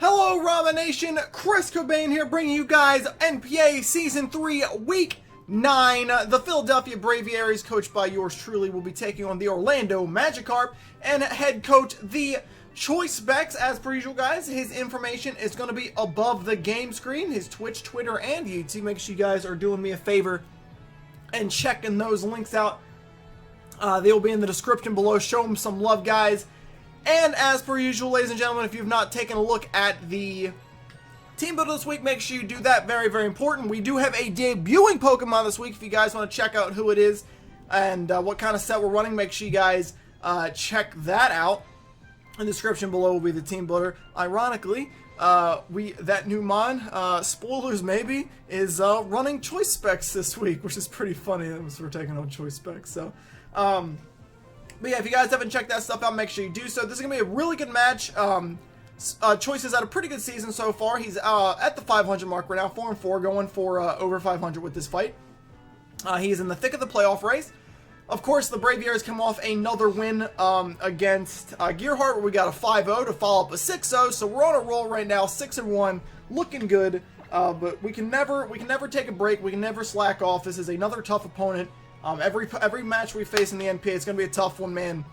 Hello Ramen Nation, Chris Cobain here bringing you guys NPA Season 3 Week 9. The Philadelphia Braviaries, coached by yours truly, will be taking on the Orlando Magikarp and head coach TheChoiceSpecs. As per usual, guys, his information is going to be above the game screen, his Twitch, Twitter, and YouTube. Make sure you guys are doing me a favor and checking those links out. They will be in the description below. Show them some love, guys. And as per usual, ladies and gentlemen, if you've not taken a look at the team builder this week, make sure you do that. Very, very important. We do have a debuting Pokemon this week. If you guys want to check out who it is and what kind of set we're running, make sure you guys check that out. In the description below will be the team builder. Ironically, that new mon, spoilers maybe, is running ChoiceSpec this week, which is pretty funny that we're taking on ChoiceSpec. So, but yeah, if you guys haven't checked that stuff out, make sure you do so. This is going to be a really good match. Choice has had a pretty good season so far. He's at the 500 mark right now, 4-4, going for over 500 with this fight. He's in the thick of the playoff race. Of course, the Braviaries come off another win against Gearhart, where we got a 5-0 to follow up a 6-0. So we're on a roll right now, 6-1, looking good. But we can never take a break. We can never slack off. This is another tough opponent. Every match we face in the NPA, it's going to be a tough one, man.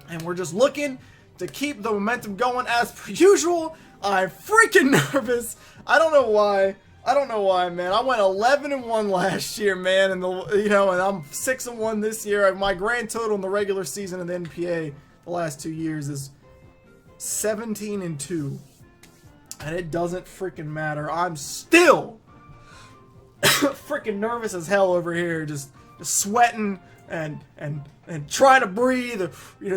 And we're just looking to keep the momentum going as per usual. I'm freaking nervous. I don't know why. Man. I went 11-1 last year, man, and and I'm 6-1 this year. My grand total in the regular season in the NPA the last 2 years is 17-2. And it doesn't freaking matter. I'm still freaking nervous as hell over here, just sweating and trying to breathe,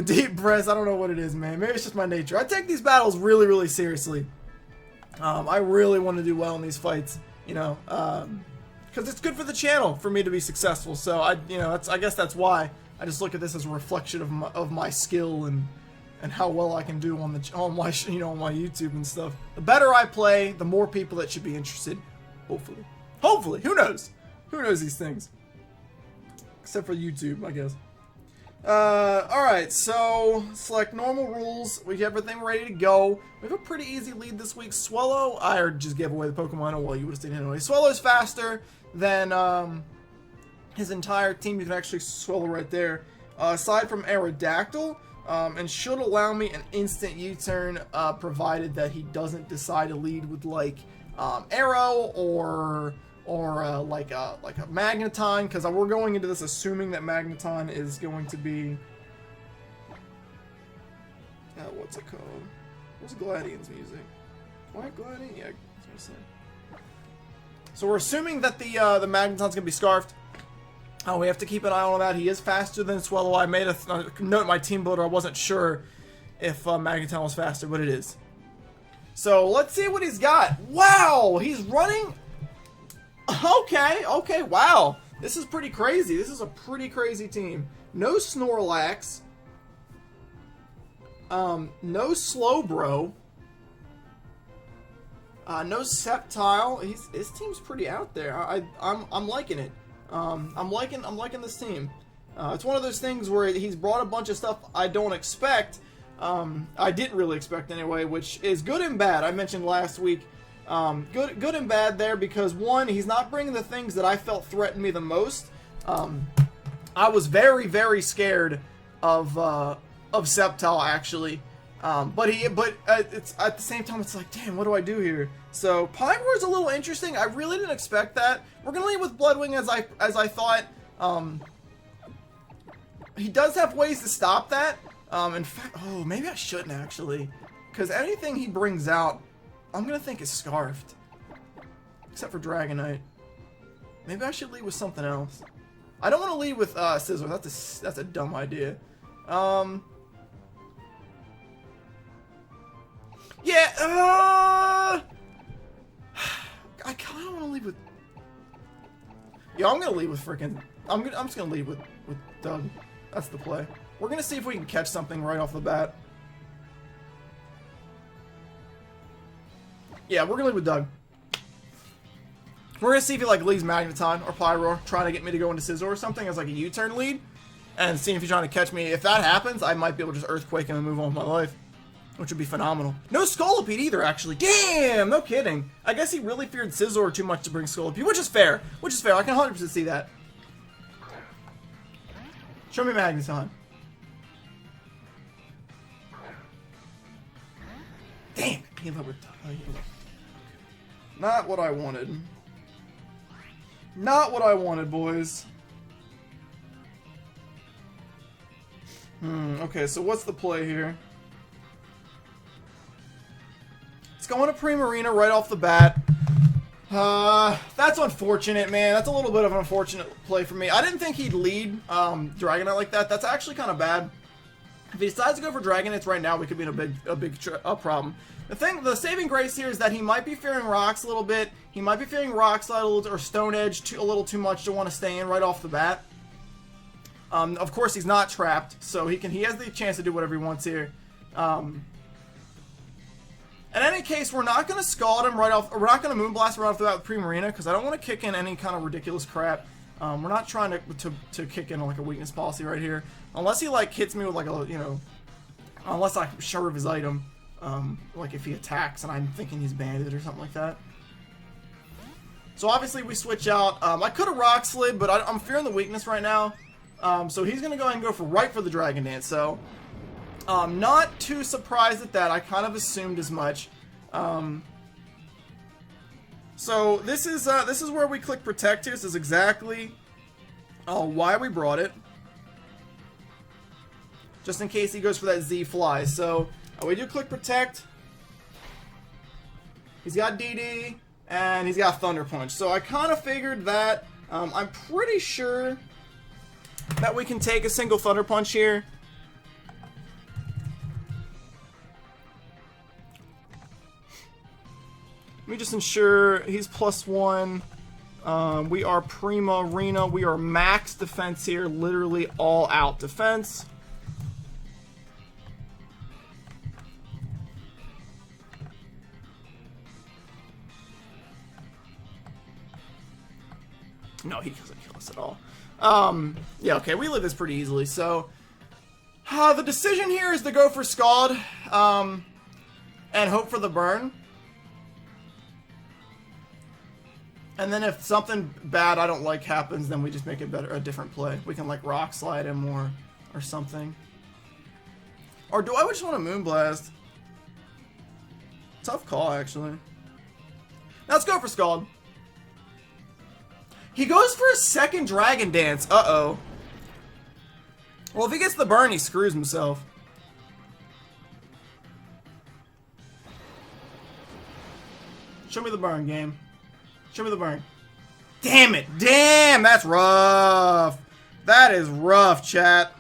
deep breaths. I don't know what it is, man. Maybe it's just my nature. I take these battles really, really seriously. I really want to do well in these fights, because it's good for the channel for me to be successful. So I guess that's why I just look at this as a reflection of my skill and how well I can do on my YouTube and stuff. The better I play, the more people that should be interested. Hopefully, who knows? Who knows these things? Except for YouTube, I guess. Alright, so select normal rules. We have everything ready to go. We have a pretty easy lead this week. Swellow, I just gave away the Pokemon. Oh, well, you would have seen it anyway. Swellow's faster than his entire team. You can actually Swellow right there. Aside from Aerodactyl, and should allow me an instant U-turn, provided that he doesn't decide to lead with, like, Arrow or like a Magneton, because we're going into this assuming that Magneton is going to be what's it called? Where's Gladian's music? Quiet Gladian? Yeah, I was gonna say. So we're assuming that the Magneton's gonna be Scarfed. We have to keep an eye on that. He is faster than Swellow. I made a note in my team builder. I wasn't sure if Magneton was faster, but it is. So let's see what he's got. Wow, he's running. Okay, wow. This is pretty crazy. This is a pretty crazy team. No Snorlax. No Slowbro. No Sceptile. His team's pretty out there. I'm liking it. I'm liking this team. It's one of those things where he's brought a bunch of stuff I don't expect. I didn't really expect anyway, which is good and bad. I mentioned last week. Good and bad there, because one, he's not bringing the things that I felt threatened me the most. I was very, very scared of Sceptile, actually. But it's at the same time, it's like, damn, what do I do here? So Pyroar's a little interesting. I really didn't expect that. We're gonna leave with Bloodwing as I thought. He does have ways to stop that. In fact, oh, maybe I shouldn't actually, because anything he brings out, I'm gonna think it's Scarfed. Except for Dragonite. Maybe I should lead with something else. I don't want to lead with Scissor. That's a dumb idea. Yeah. I kind of want to lead with. Yeah, I'm gonna lead with freaking. I'm just gonna lead with Doug. That's the play. We're gonna see if we can catch something right off the bat. Yeah, we're gonna lead with Doug. We're gonna see if he leads Magneton or Pyroar, trying to get me to go into Scizor or something as like a U-turn lead, and seeing if he's trying to catch me. If that happens, I might be able to just Earthquake him and move on with my life. which would be phenomenal. No Scolipede either, actually. Damn, no kidding. I guess he really feared Scizor too much to bring Scolipede, which is fair. Which is fair. I can 100% see that. Show me Magneton. Damn, came up with not what I wanted. Not what I wanted, boys. Okay, so what's the play here? It's going to Primarina right off the bat. That's unfortunate, man. That's a little bit of an unfortunate play for me. I didn't think he'd lead Dragonite like that. That's actually kind of bad. If he decides to go for Dragonites right now, we could be in a big problem. The saving grace here is that he might be fearing Rocks a little bit. He might be fearing Rock Slide or Stone Edge a little too much to want to stay in right off the bat. Of course, he's not trapped, so he has the chance to do whatever he wants here. In any case, we're not going to Scald him right off. We're not going to Moonblast right off the bat with Primarina because I don't want to kick in any kind of ridiculous crap. We're not trying to kick in like a weakness policy right here, unless he like hits me with like a unless I shove his item, like if he attacks and I'm thinking he's banded or something like that. So obviously we switch out. I could have Rock Slid, but I'm fearing the weakness right now. So he's gonna go ahead and go for the Dragon Dance. So not too surprised at that. I kind of assumed as much. So this is where we click Protect here. This is exactly why we brought it. Just in case he goes for that Z Fly. So we do click Protect. He's got DD and he's got Thunder Punch. So I kind of figured that. I'm pretty sure that we can take a single Thunder Punch here. Let me just ensure he's +1. We are Primarina. We are max defense here. Literally all out defense. No, he doesn't kill us at all. Yeah, okay, we live this pretty easily. So, the decision here is to go for Scald, and hope for the burn. And then if something bad I don't like happens, then we just make it a different play. We can like Rock Slide him or something. Or do I just want to Moonblast? Tough call, actually. Now let's go for Scald. He goes for a second Dragon Dance. Uh-oh. Well, if he gets the burn, he screws himself. Show me the burn, game. Show me the burn. Damn it. Damn, that's rough. That is rough, chat.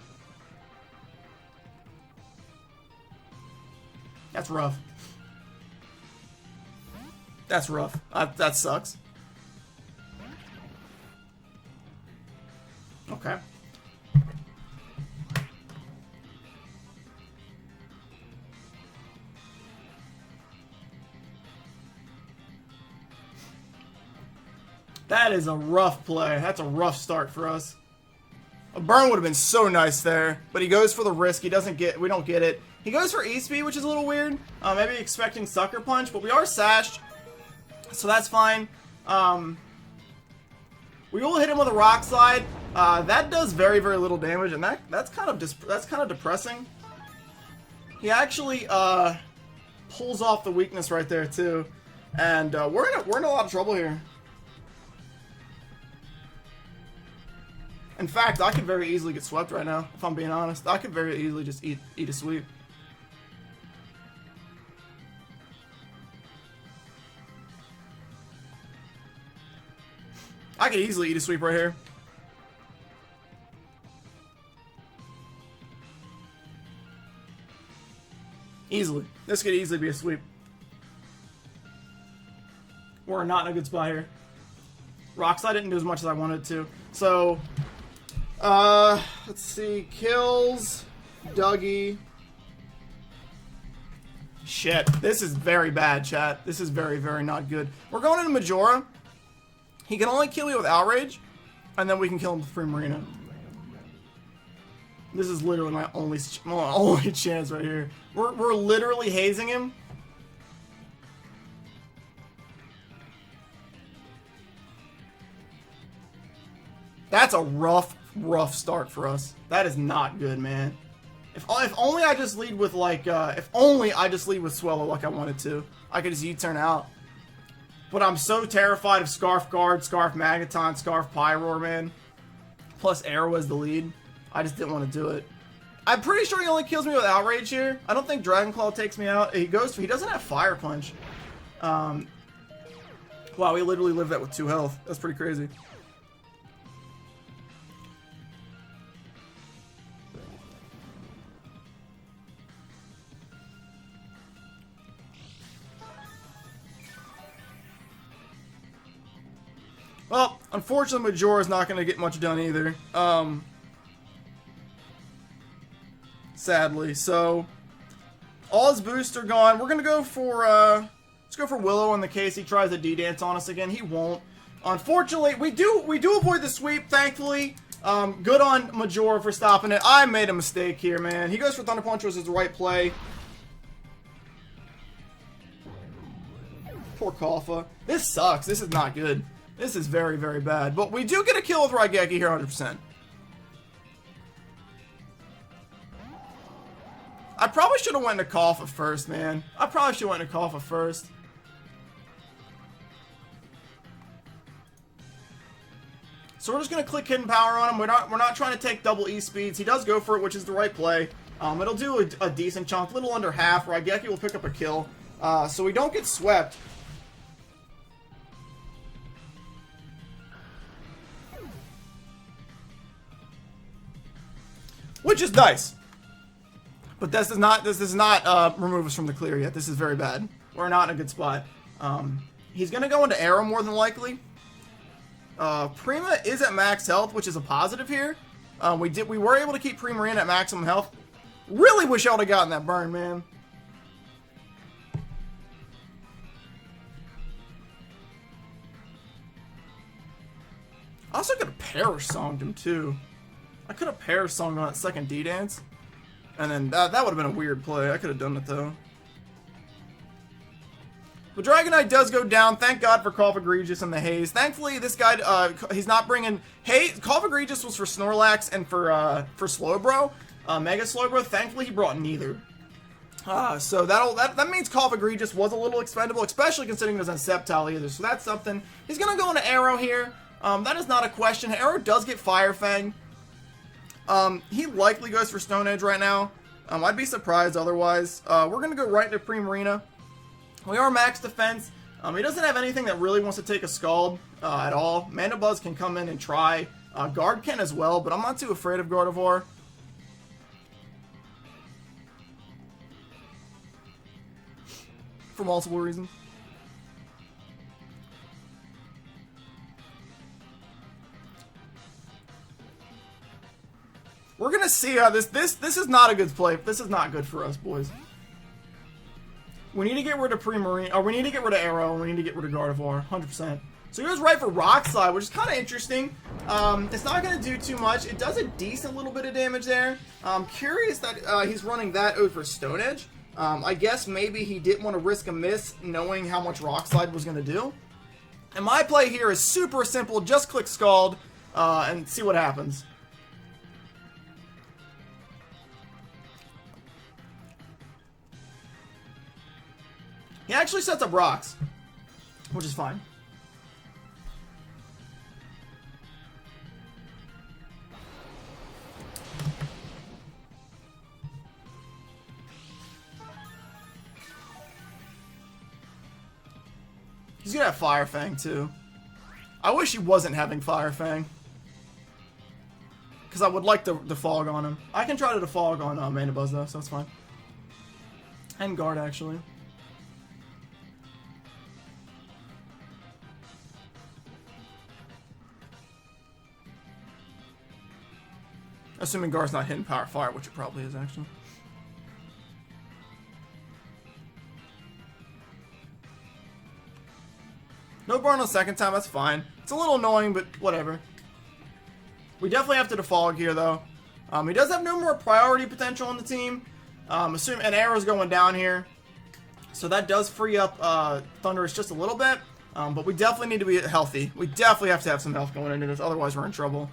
That's rough. That's rough. That sucks. Okay. That is a rough play. That's a rough start for us. A burn would have been so nice there, but he goes for the risk. He doesn't get. We don't get it. He goes for E-Speed, which is a little weird. Maybe expecting Sucker Punch, but we are sashed, so that's fine. We will hit him with a Rock Slide. That does very, very little damage, and that's kind of depressing. He actually pulls off the weakness right there too, and we're in a lot of trouble here. In fact, I could very easily get swept right now, if I'm being honest. I could very easily just eat a sweep. I could easily eat a sweep right here. Easily. This could easily be a sweep. We're not in a good spot here. Rock Slide didn't do as much as I wanted to. So, let's see. Kills. Dougie. Shit. This is very bad, chat. This is very, very not good. We're going into Majora. He can only kill you with Outrage, and then we can kill him with Primarina. This is literally my only chance right here. We're literally hazing him. That's a rough start for us. That is not good, man. If only I just lead with like, if only I just lead with Swellow like I wanted to. I could just U-turn out. But I'm so terrified of Scarf Guard, Scarf Magaton, Scarf Pyroar, man. Plus Arrow as the lead. I just didn't want to do it. I'm pretty sure he only kills me with Outrage here. I don't think Dragon Claw takes me out. He doesn't have Fire Punch. Wow, he literally lived that with 2 health. That's pretty crazy. Well, unfortunately, Majora's not going to get much done either. Sadly. So, all his boosts are gone. We're going to go for, let's go for Willow in the case he tries to D-dance on us again. He won't. Unfortunately, we do avoid the sweep, thankfully. Good on Majora for stopping it. I made a mistake here, man. He goes for Thunder Punch, which is the right play. Poor Kaffa. This sucks. This is not good. This is very, very bad. But we do get a kill with Raigeki here 100%. I probably should have went to Kaffa first, man. I probably should have went to Kaffa first. So we're just going to click Hidden Power on him. We're not trying to take double E speeds. He does go for it, which is the right play. It'll do a decent chunk, a little under half. Raigeki will pick up a kill. So we don't get swept. Which is nice. But this does not remove us from the clear yet. This is very bad. We're not in a good spot. He's going to go into Arrow more than likely. Prima is at max health, which is a positive here. We were able to keep Prima in at maximum health. Really wish I would have gotten that burn, man. I also could have Parasonged him too. I could have Parasonged on that second D-dance. And then that would have been a weird play. I could have done it though. But Dragonite does go down. Thank God for Call of Egregious and the Haze. Thankfully, this guy, he's not bringing... Haze. Call of Egregious was for Snorlax and for Slowbro. Mega Slowbro. Thankfully, he brought neither. So that means Call of Egregious was a little expendable, especially considering he doesn't have Sceptile either. So that's something. He's going to go into Arrow here. That is not a question. Arrow does get Fire Fang. He likely goes for Stone Edge right now. I'd be surprised otherwise. We're going to go right into Primarina. We are max defense. He doesn't have anything that really wants to take a Scald at all. Mandibuzz can come in and try. Guard can as well, but I'm not too afraid of Gardevoir. For multiple reasons. We're gonna see how this is not a good play. This is not good for us, boys. We need to get rid of Primarina, or we need to get rid of Arrow, and we need to get rid of Gardevoir, 100%. So he goes right for Rock Slide, which is kind of interesting. It's not going to do too much. It does a decent little bit of damage there. I'm curious that he's running that over Stone Edge. I guess maybe he didn't want to risk a miss knowing how much Rock Slide was going to do. And my play here is super simple. Just click Scald and see what happens. He actually sets up rocks, which is fine. He's gonna have Fire Fang too. I wish he wasn't having Fire Fang, because I would like to defog on him. I can try to defog on Mandibuzz though, so it's fine. And Guard actually. Assuming Gar's not hitting Power Fire, which it probably is, actually. No burn on the second time, that's fine. It's a little annoying, but whatever. We definitely have to defog here, though. He does have no more priority potential on the team. Assuming an arrow's going down here. So that does free up Thunderous just a little bit. But we definitely need to be healthy. We definitely have to have some health going into this, otherwise we're in trouble.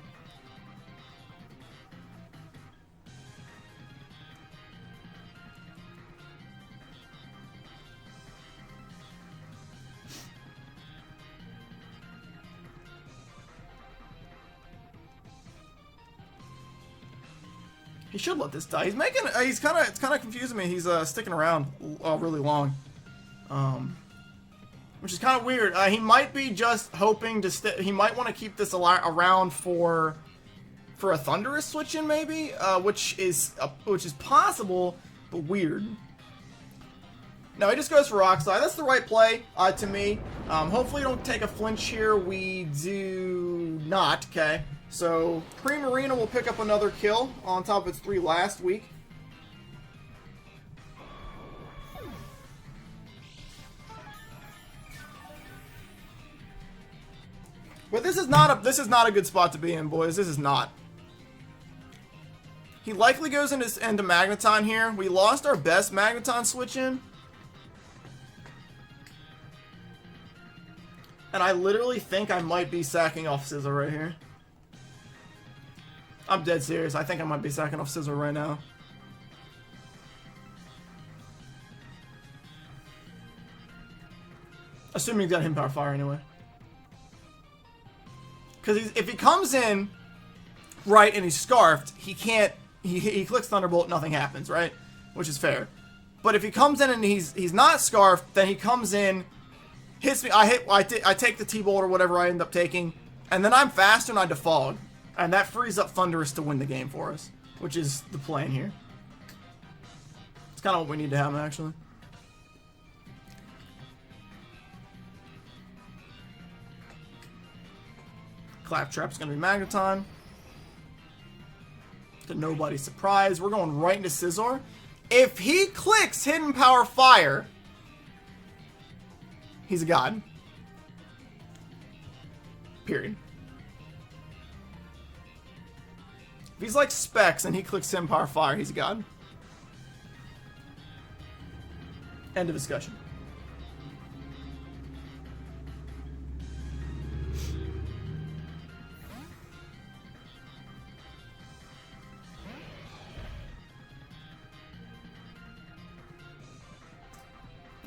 He should let this die. It's kind of confusing me. He's sticking around really long, which is kind of weird. He might be just hoping to he might want to keep this around for a Thunderous switch in maybe, which is possible, but weird. No, he just goes for Rock Slide. That's the right play to me. Hopefully, we don't take a flinch here. We do not. Okay. So, Primarina will pick up another kill on top of its 3 last week. But this is not a good spot to be in, boys. This is not. He likely goes into Magneton here. We lost our best Magneton switch in. And I literally think I might be sacking off Scissor right here. I'm dead serious. I think I might be sacking off Scissor right now. Assuming he's got Hidden Power Fire anyway. Because if he comes in right and he's Scarfed, he can't. He clicks Thunderbolt, nothing happens, right? Which is fair. But if he comes in and he's not Scarfed, then he comes in, hits me. I take the T-Bolt or whatever I end up taking, and then I'm faster and I defog. And that frees up Thunderous to win the game for us, which is the plan here. It's kind of what we need to have, actually. Claptrap's going to be Magneton. To nobody's surprise, we're going right into Scizor. If he clicks Hidden Power Fire, he's a god. Period. If he's like Specs and he clicks Hidden Power Fire, he's a god. End of discussion.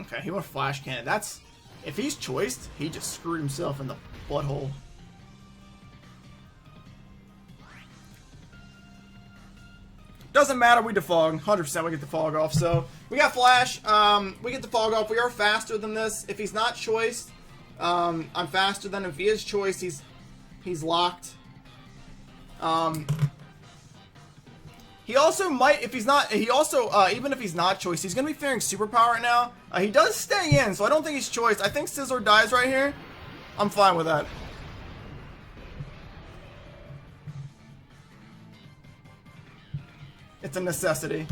Okay, he went Flash Cannon. That's... If he's choiced, he just screwed himself in the butthole. Doesn't matter, we defog. 100% we get the fog off. So, we got Flash. We get the fog off. We are faster than this. If he's not choiced, I'm faster than him. If he is choiced, he's locked. He also might, if he's not, he also, even if he's not choiced, he's going to be fearing Superpower right now. He does stay in, so I don't think he's choiced. I think Scizor dies right here. I'm fine with that. It's a necessity.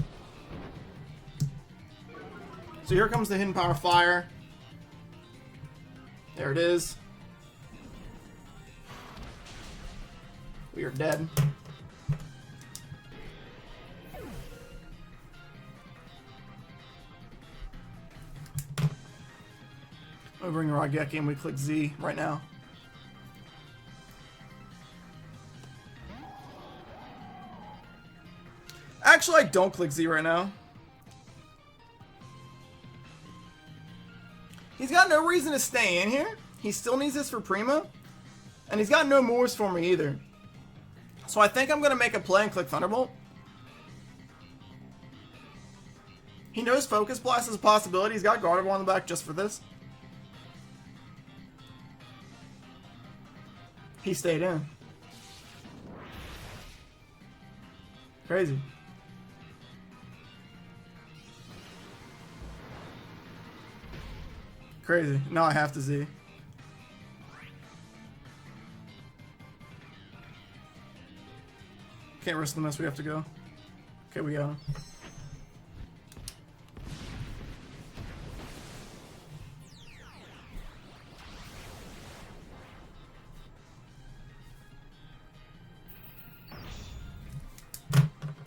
So here comes the Hidden Power Fire. There it is. We are dead. We bring Raigeki and we click Z right now. Actually, I don't click Z right now. He's got no reason to stay in here. He still needs this for Prima. And he's got no moves for me either. So I think I'm going to make a play and click Thunderbolt. He knows Focus Blast is a possibility. He's got Gardevoir on the back just for this. He stayed in. Crazy. Crazy. Now I have to Z. Can't risk the mess, we have to go. Okay, we got him.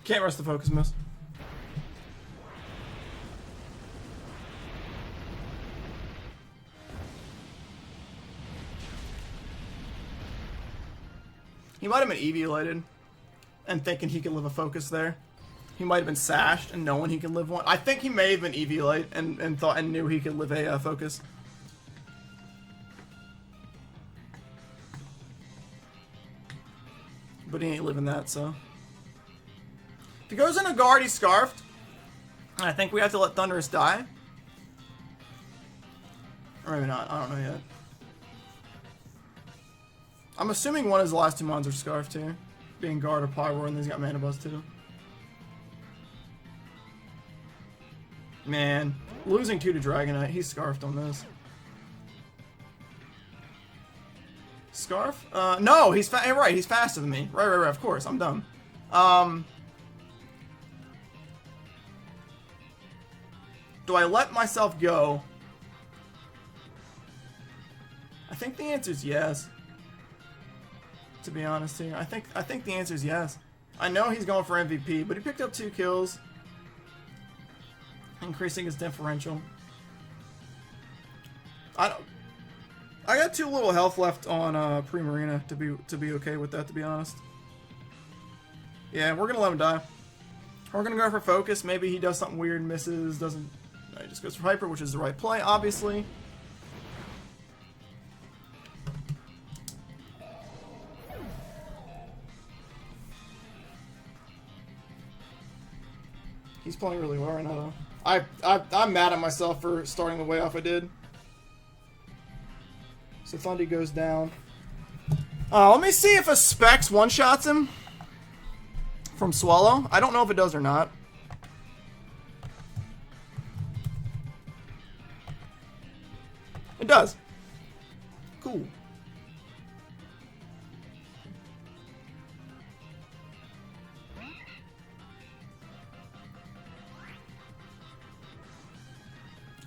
Can't rest the focus miss. He might have been EV-lighted and thinking he could live a focus there. He might have been sashed and knowing he could live one. I think he may have been EV-light and thought and knew he could live a focus. But he ain't living that, so. If he goes in a guard, he's scarfed. And I think we have to let Thunderous die. Or maybe not. I don't know yet. I'm assuming one of his last two mons are scarfed here. Being guard or Pyro, and he's got mana buzz too. Man, losing 2 to Dragonite, he's scarfed on this. Scarf? No, he's right, he's faster than me. Right, of course, I'm dumb. Do I let myself go? I think the answer is yes. To be honest here, I think the answer is yes. I know he's going for MVP, but he picked up 2 kills, increasing his differential. I got 2 little health left on Pre-Marina to be okay with that, to be honest. Yeah, we're gonna let him die. We're gonna go for focus. Maybe he does something weird, misses, doesn't. No, he just goes for hyper, which is the right play, obviously. He's playing really well right now, though. I'm mad at myself for starting the way off I did. So Thundy goes down. Let me see if a Specs one-shots him from Swallow. I don't know if it does or not. It does. Cool.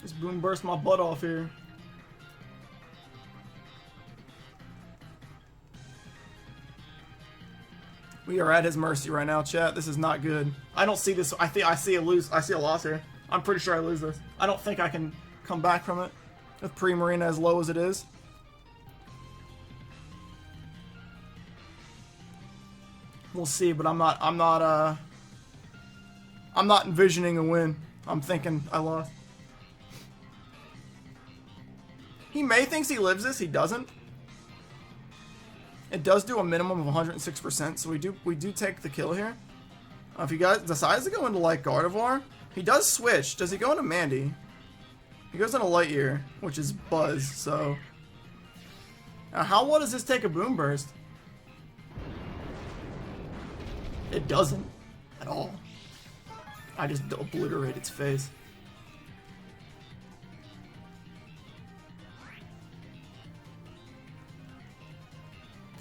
Just boom burst my butt off here. We are at his mercy right now, chat. This is not good. I don't see this. I see a loss here. I'm pretty sure I lose this. I don't think I can come back from it with Pre-Marina as low as it is. We'll see, but I'm not envisioning a win. I'm thinking I lost. He may thinks he lives this, he doesn't. It does do a minimum of 106%, so we do take the kill here. If he decides to go into like Gardevoir, he does switch. Does he go into Mandy? He goes into Lightyear, which is Buzz, so. Now how well does this take a Boom Burst? It doesn't at all. I just obliterate its face.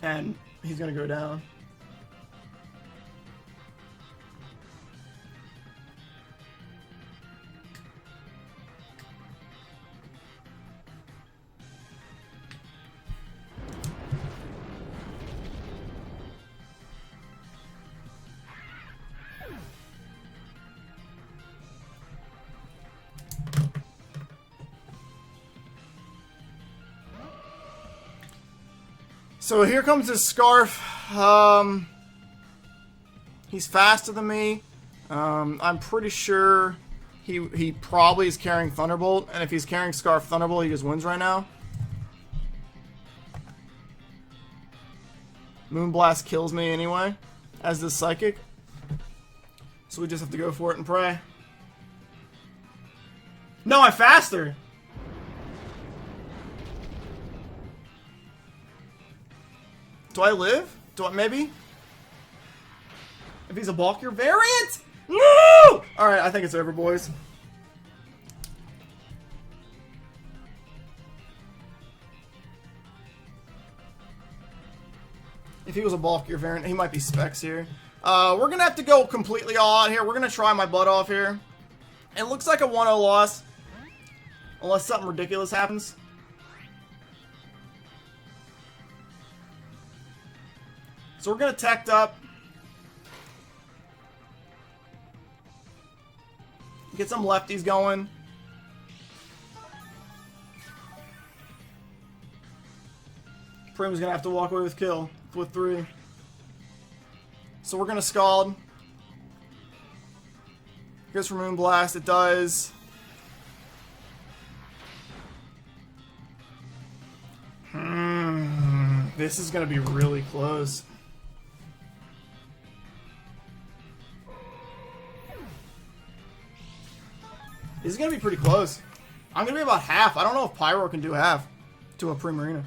And he's gonna go down. So here comes his Scarf. He's faster than me. I'm pretty sure he probably is carrying Thunderbolt, and if he's carrying Scarf Thunderbolt, he just wins right now. Moonblast kills me anyway, as this Psychic. So we just have to go for it and pray. No, I'm faster! Do I live? Do I maybe? If he's a bulkier variant? No! Alright, I think it's over, boys. If he was a bulkier variant, he might be Specs here. We're gonna have to go completely all out here. We're gonna try my butt off here. It looks like a 1-0 loss. Unless something ridiculous happens. So we're gonna tech up. Get some lefties going. Prim's gonna have to walk away with kill with 3. So we're gonna Scald. Goes for Moonblast. It does. This is gonna be really close. This is gonna be pretty close. I'm gonna be about half. I don't know if Pyro can do half to a Primarina.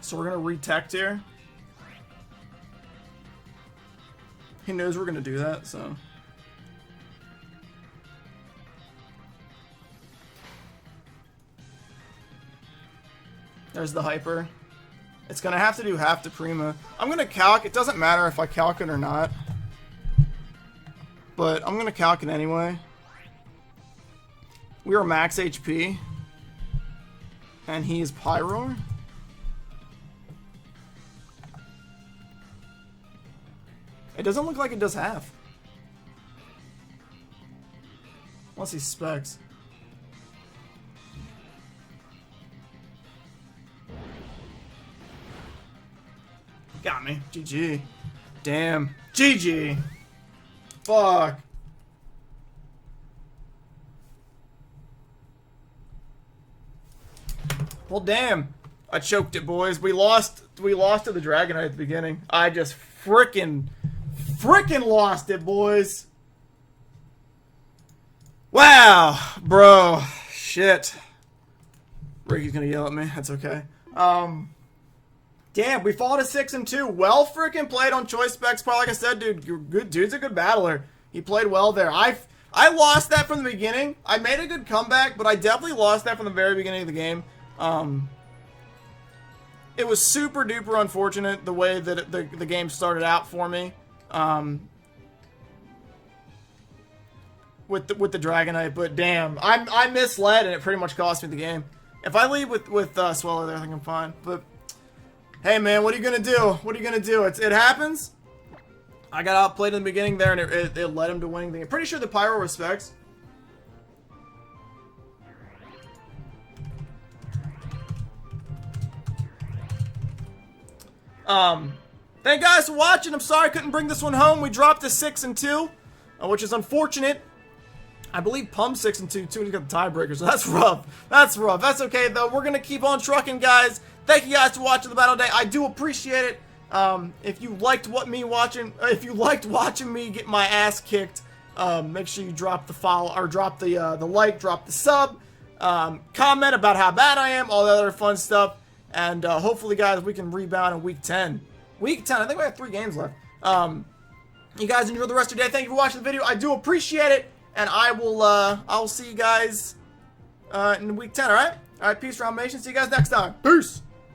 So we're gonna retect here. He knows we're gonna do that, so. There's the Hyper. It's gonna have to do half to Prima. I'm gonna calc. It doesn't matter if I calc it or not. But I'm gonna calc it anyway. We are max HP. And he is Pyro. It doesn't look like it does half. Unless he specs. Got me. GG. Damn. GG. Fuck. Well, damn. I choked it, boys. We lost to the Dragonite at the beginning. I just frickin' lost it, boys. Wow, bro. Shit. Ricky's gonna yell at me. That's okay. Damn, we fought a 6-2. Well frickin' played on ChoiceSpec. But like I said, dude, good dude's a good battler. He played well there. I lost that from the beginning. I made a good comeback, but I definitely lost that from the very beginning of the game. It was super duper unfortunate the way that the game started out for me. With the Dragonite, but damn, I misled and it pretty much cost me the game. If I leave with Swellow there, I think I'm fine. But hey, man, what are you gonna do? What are you gonna do? It happens. I got outplayed in the beginning there, and it led him to winning the game. Pretty sure the Pyro respects. Thank you guys for watching. I'm sorry I couldn't bring this one home. We dropped to 6-2, which is unfortunate. I believe Pump's 6-2 too. He got the tiebreaker, so that's rough. That's rough. That's okay though. We're gonna keep on trucking, guys. Thank you guys for watching the battle today. I do appreciate it. If you liked watching me get my ass kicked, make sure you drop the follow or drop the like, drop the sub, comment about how bad I am, all the other fun stuff, and hopefully, guys, we can rebound in week 10. Week 10. I think we have 3 games left. You guys enjoy the rest of your day. Thank you for watching the video. I do appreciate it. And I will see you guys in week 10, alright? Alright, peace, Ramen Nation. See you guys next time. Peace!